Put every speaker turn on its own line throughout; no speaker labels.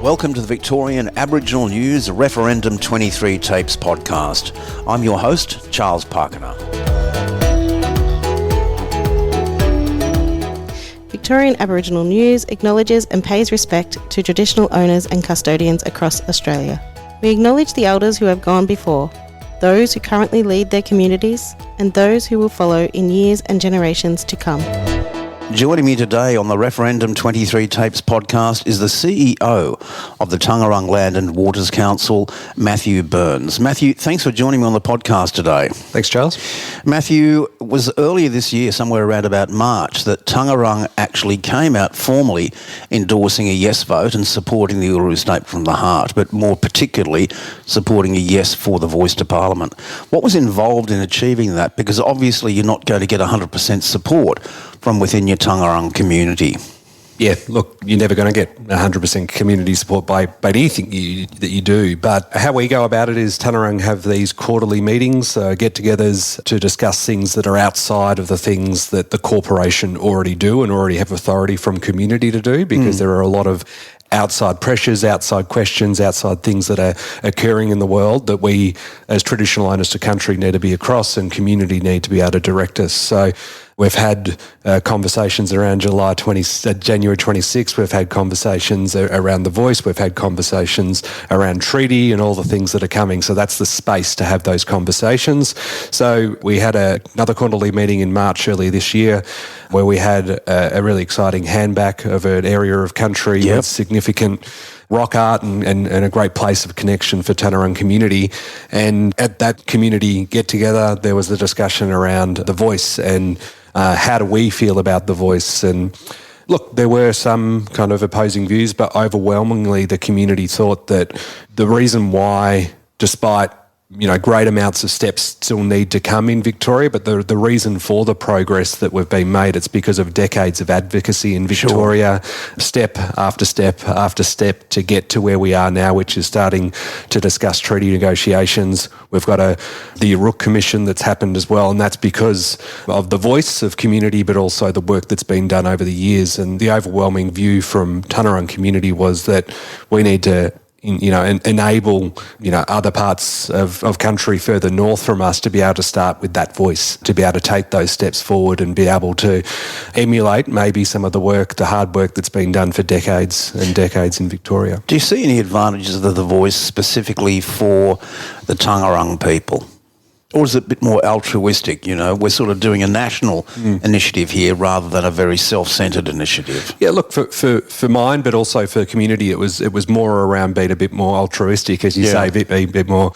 Welcome to the Victorian Aboriginal News Referendum 23 Tapes podcast. I'm your host, Charles Parkiner.
Victorian Aboriginal News acknowledges and pays respect to traditional owners and custodians across Australia. We acknowledge the elders who have gone before, those who currently lead their communities, and those who will follow in years and generations to come.
Joining me today on the Referendum 23 Tapes podcast is the CEO of the Taungurung Land and Waters Council, Matthew Burns. Matthew, thanks for joining me on the podcast today.
Thanks, Charles.
Matthew, it was earlier this year, somewhere around about March, that Taungurung actually came out formally endorsing a yes vote and supporting the Uluru Statement from the Heart, but more particularly supporting a yes for the voice to Parliament. What was involved in achieving that? Because obviously you're not going to get 100% support from within your Taungurung community.
Yeah, look, you're never going to get 100% community support by anything that you do. But how we go about it is Taungurung have these quarterly meetings, get-togethers to discuss things that are outside of the things that the corporation already do and already have authority from community to do, because there are a lot of outside pressures, outside questions, outside things that are occurring in the world that we, as traditional owners to country, need to be across, and community need to be able to direct us. So we've had conversations around January 26th. We've had conversations around the voice. We've had conversations around treaty and all the things that are coming. So that's the space to have those conversations. So we had another quarterly meeting in March earlier this year where we had a really exciting handback of an area of country with significant rock art and a great place of connection for Taungurung community. And at that community get-together, there was the discussion around the voice and how do we feel about the voice. And look, there were some kind of opposing views, but overwhelmingly the community thought that the reason why, despite great amounts of steps still need to come in Victoria, but the reason for the progress that we've been made, it's because of decades of advocacy in Victoria, step after step after step to get to where we are now, which is starting to discuss treaty negotiations. We've got the Uruk Commission that's happened as well, and that's because of the voice of community, but also the work that's been done over the years. And the overwhelming view from Taungurung community was that we need to enable other parts of country further north from us to be able to start with that voice, to be able to take those steps forward and be able to emulate maybe some of the hard work that's been done for decades and decades in Victoria.
Do you see any advantages of the voice specifically for the Taungurung people? Or is it a bit more altruistic? We're sort of doing a national initiative here rather than a very self-centred initiative.
Yeah, look, for mine, but also for community, it was more around being a bit more altruistic, as you say, a bit more,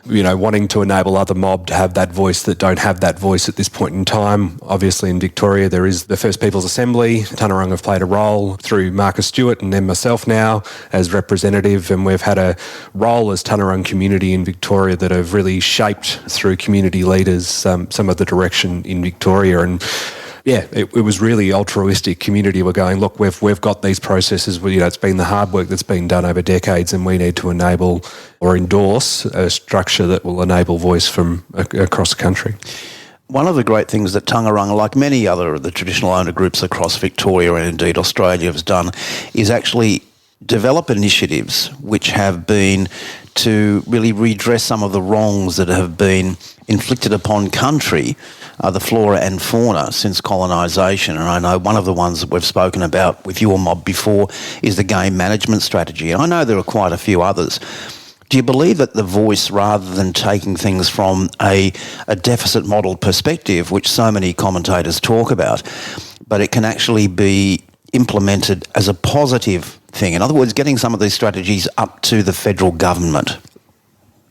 wanting to enable other mob to have that voice that don't have that voice at this point in time. Obviously in Victoria there is the First Peoples Assembly. Taungurung have played a role through Marcus Stewart and then myself now as representative, and we've had a role as Taungurung community in Victoria that have really shaped through community leaders some of the direction in Victoria. And yeah, it was really altruistic community. We're going, look, we've got these processes. It's been the hard work that's been done over decades, and we need to enable or endorse a structure that will enable voice from across the country.
One of the great things that Taungurung, like many other of the traditional owner groups across Victoria and indeed Australia, has done is actually develop initiatives which have been to really redress some of the wrongs that have been inflicted upon country, the flora and fauna, since colonisation. And I know one of the ones that we've spoken about with your mob before is the game management strategy. And I know there are quite a few others. Do you believe that the voice, rather than taking things from a deficit model perspective, which so many commentators talk about, but it can actually be implemented as a positive thing? In other words, getting some of these strategies up to the federal government?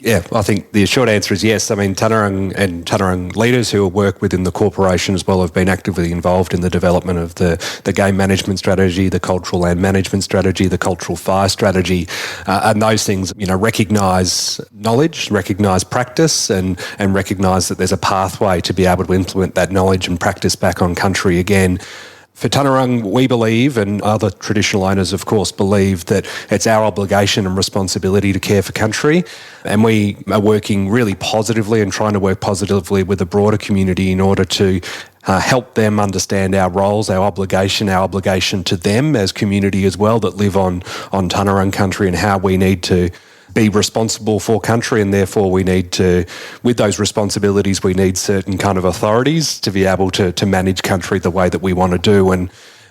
Yeah, I think the short answer is yes. I mean, Taungurung and Taungurung leaders who work within the corporation as well have been actively involved in the development of the game management strategy, the cultural land management strategy, the cultural fire strategy, and those things, recognise knowledge, recognise practice, and recognise that there's a pathway to be able to implement that knowledge and practice back on country again For Tanarung, we believe, and other traditional owners, of course, believe that it's our obligation and responsibility to care for country. And we are working really positively and trying to work positively with the broader community in order to help them understand our roles, our obligation to them as community as well that live on Tanarung country, and how we need to be responsible for country, and therefore we need to, with those responsibilities, we need certain kind of authorities to be able to manage country the way that we want to do. And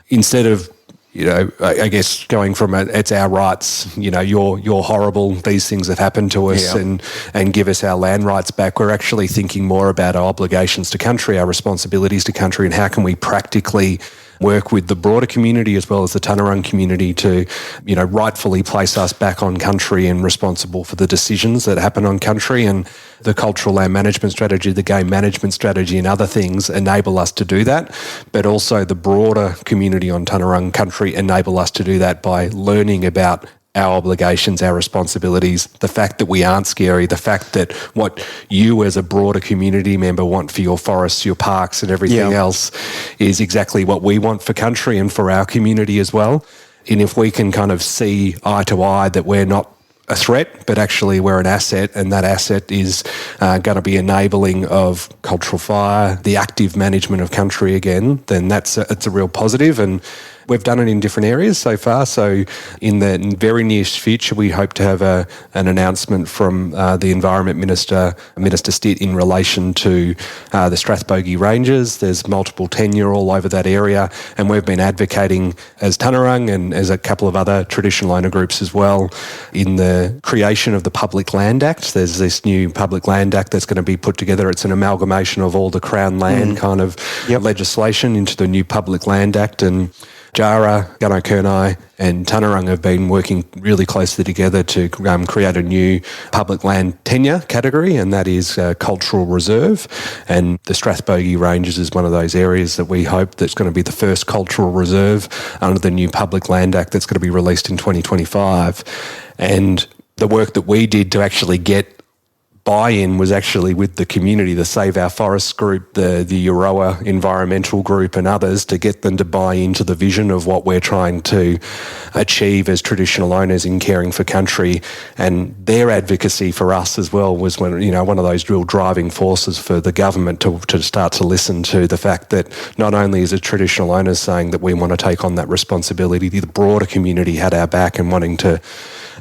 instead of, I guess going from it's our rights, you're horrible, these things have happened to us, and give us our land rights back, we're actually thinking more about our obligations to country, our responsibilities to country, and how can we practically work with the broader community as well as the Tanarung community to, rightfully place us back on country and responsible for the decisions that happen on country. And the cultural land management strategy, the game management strategy and other things enable us to do that. But also the broader community on Tanarung country enable us to do that by learning about our obligations, our responsibilities, the fact that we aren't scary, the fact that what you as a broader community member want for your forests, your parks and everything else is exactly what we want for country and for our community as well. And if we can kind of see eye to eye that we're not a threat, but actually we're an asset, and that asset is going to be enabling of cultural fire, the active management of country again, then it's a real positive. And we've done it in different areas so far. So in the very near future, we hope to have an announcement from the Environment Minister, Minister Stitt, in relation to the Strathbogie Ranges. There's multiple tenure all over that area, and we've been advocating as Tanarung and as a couple of other traditional owner groups as well in the creation of the Public Land Act. There's this new Public Land Act that's going to be put together. It's an amalgamation of all the Crown land kind of legislation into the new Public Land Act, and Jara, Gunai Kurnai and Tanarung have been working really closely together to create a new public land tenure category, and that is cultural reserve. And the Strathbogie Ranges is one of those areas that we hope that's going to be the first cultural reserve under the new Public Land Act that's going to be released in 2025. And the work that we did to actually get buy-in was actually with the community, the Save Our Forests group, the Euroa environmental group and others, to get them to buy into the vision of what we're trying to achieve as traditional owners in caring for country. And their advocacy for us as well was one of those real driving forces for the government to start to listen to the fact that not only is it traditional owners saying that we want to take on that responsibility, the broader community had our back and wanting to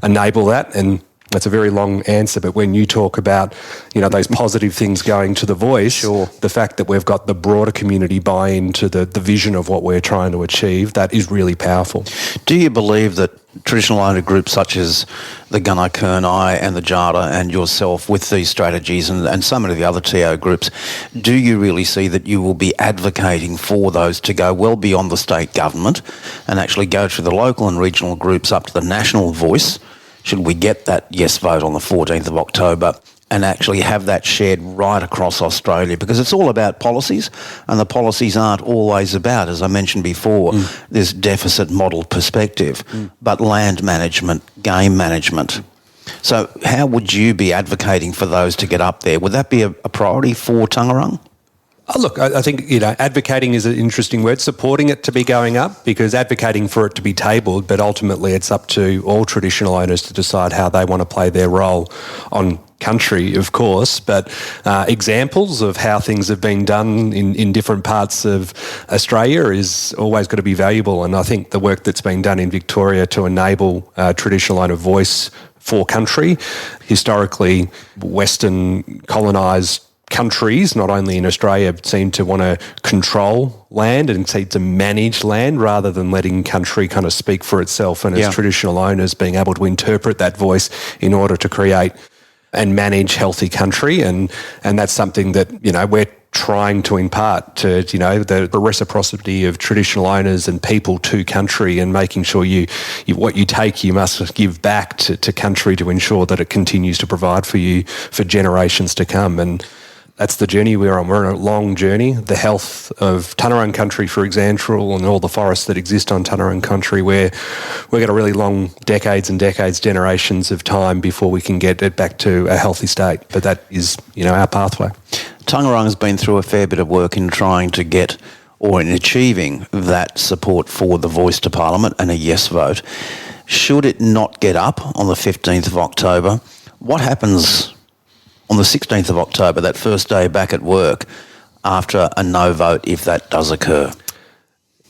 enable that. And that's a very long answer, but when you talk about, those positive things going to the voice, the fact that we've got the broader community buy into the vision of what we're trying to achieve, that is really powerful.
Do you believe that traditional owner groups such as the Gunai Kurnai and the Jara and yourself with these strategies and so many of the other TO groups, do you really see that you will be advocating for those to go well beyond the state government and actually go to the local and regional groups up to the national voice, should we get that yes vote on the 14th of October, and actually have that shared right across Australia? Because it's all about policies, and the policies aren't always about, as I mentioned before, this deficit model perspective, but land management, game management. So how would you be advocating for those to get up there? Would that be a priority for Tanarung?
Oh, look, I think, advocating is an interesting word, supporting it to be going up, because advocating for it to be tabled, but ultimately it's up to all traditional owners to decide how they want to play their role on country, of course, but examples of how things have been done in different parts of Australia is always going to be valuable. And I think the work that's been done in Victoria to enable traditional owner voice for country, historically Western colonised countries, not only in Australia, seem to want to control land and seem to manage land rather than letting country kind of speak for itself, and as traditional owners being able to interpret that voice in order to create and manage healthy country. And that's something that, we're trying to impart to, the reciprocity of traditional owners and people to country, and making sure what you take, you must give back to country to ensure that it continues to provide for you for generations to come. And that's the journey we're on. We're on a long journey. The health of Tanarung country, for example, and all the forests that exist on Tanarung country, we've got a really long decades and decades, generations of time before we can get it back to a healthy state. But that is, our pathway.
Tanarung has been through a fair bit of work in trying to get or in achieving that support for the voice to Parliament and a yes vote, should it not get up on the 15th of October, what happens on the 16th of October, that first day back at work, after a no vote, if that does occur?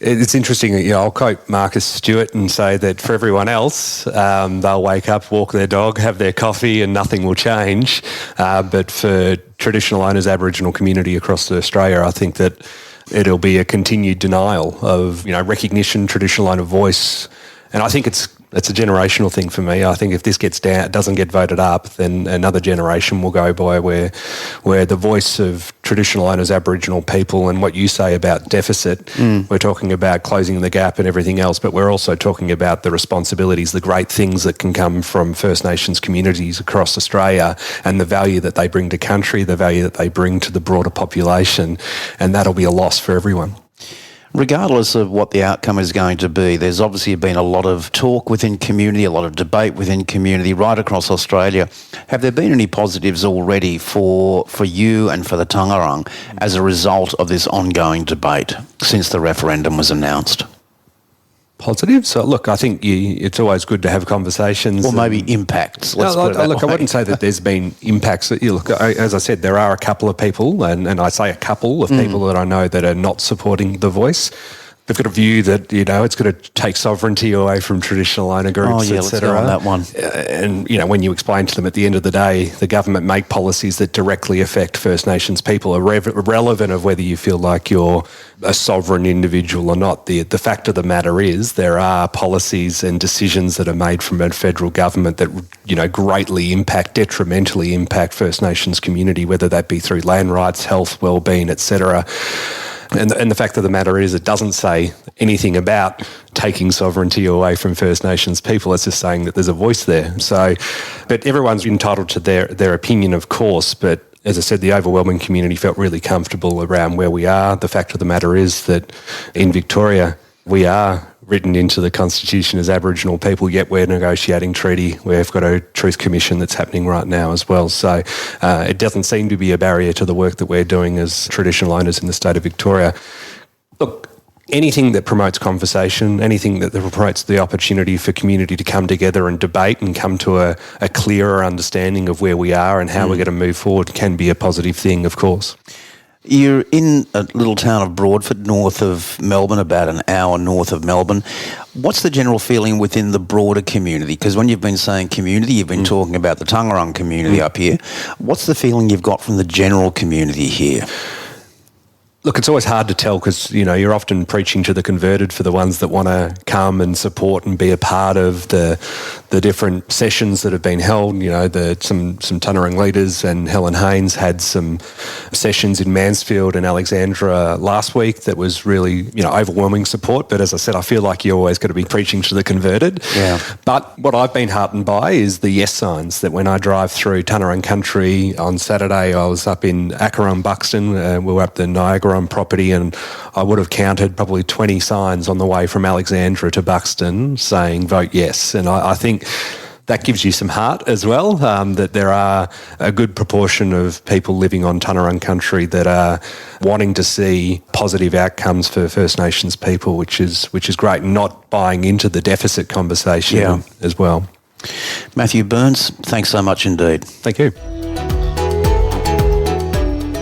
It's interesting. I'll quote Marcus Stewart and say that for everyone else, they'll wake up, walk their dog, have their coffee, and nothing will change. But for traditional owners, Aboriginal community across Australia, I think that it'll be a continued denial of recognition, traditional owner voice, and I think it's a generational thing for me. I think if this doesn't get voted up, then another generation will go by where the voice of traditional owners, Aboriginal people, and what you say about deficit, we're talking about closing the gap and everything else, but we're also talking about the responsibilities, the great things that can come from First Nations communities across Australia and the value that they bring to country, the value that they bring to the broader population, and that'll be a loss for everyone.
Regardless of what the outcome is going to be, there's obviously been a lot of talk within community, a lot of debate within community right across Australia. Have there been any positives already for you and for the Tangarang as a result of this ongoing debate since the referendum was announced?
Positive. So, look, I think it's always good to have conversations.
Or maybe impacts.
I wouldn't say that there's been impacts. Look, as I said, there are a couple of people, and I say a couple of people that I know that are not supporting the voice. They've got a view that, it's going to take sovereignty away from traditional owner groups,
let's go on that one.
And, when you explain to them at the end of the day, the government make policies that directly affect First Nations people, irrelevant of whether you feel like you're a sovereign individual or not. The fact of the matter is there are policies and decisions that are made from a federal government that, greatly detrimentally impact First Nations community, whether that be through land rights, health, wellbeing, etc. And the fact of the matter is it doesn't say anything about taking sovereignty away from First Nations people. It's just saying that there's a voice there. So, but everyone's entitled to their opinion, of course, but as I said, the overwhelming community felt really comfortable around where we are. The fact of the matter is that in Victoria, we are written into the Constitution as Aboriginal people, yet we're negotiating treaty. We've got a Truth Commission that's happening right now as well. So it doesn't seem to be a barrier to the work that we're doing as traditional owners in the state of Victoria. Look, anything that promotes conversation, anything that promotes the opportunity for community to come together and debate and come to a clearer understanding of where we are and how we're going to move forward can be a positive thing, of course.
You're in a little town of Broadford, north of Melbourne, about an hour north of Melbourne. What's the general feeling within the broader community? Because when you've been saying community, you've been talking about the Tangarang community up here. What's the feeling you've got from the general community here?
Look, it's always hard to tell because, you're often preaching to the converted for the ones that want to come and support and be a part of the different sessions that have been held. Some Tangarang leaders and Helen Haynes had some sessions in Mansfield and Alexandra last week that was really, overwhelming support. But as I said, I feel like you're always going to be preaching to the converted.
Yeah.
But what I've been heartened by is the yes signs that when I drive through Tangarang country on Saturday, I was up in Acheron, Buxton. We were up the Niagara on property, and I would have counted probably 20 signs on the way from Alexandra to Buxton saying vote yes. And I think that gives you some heart as well, that there are a good proportion of people living on Tangarang country that are wanting to see positive outcomes for First Nations people, which is great, and not buying into the deficit conversation as well.
Matthew Burns, thanks so much indeed.
Thank you.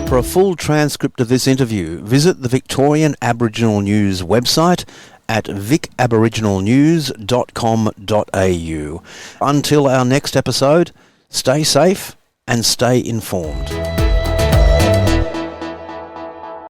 For a full transcript of this interview, visit the Victorian Aboriginal News website at vicaboriginalnews.com.au. Until our next episode, stay safe and stay informed.